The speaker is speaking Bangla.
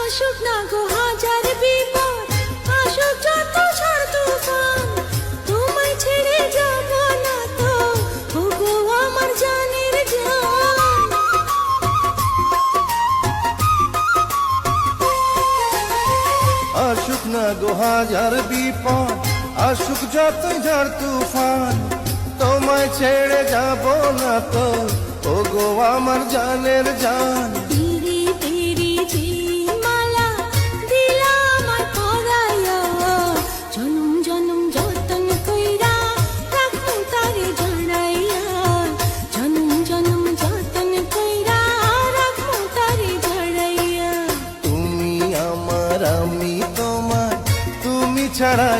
আসুক না গো হাজার বিপদ, আসুক যত ঝড় তুফান, তোমায় ছেড়ে যাব না তো ওগো আমার জানের জান। আসুক না গো হাজার বিপদ, আসুক যতই ঝড় তুফান, তোমায় ছেড়ে যাব না তো ওগো আমার জানের জান। তেরি তেরি যে মালা দিলা আমার পরায়া, জনম জনম যতন কইরা রাখমু তারে জড়াইয়া, জনম জনম যতন কইরা রাখমু তারে জড়াইয়া। তুমি আমার আমি তোমার, তুমি ছাড়া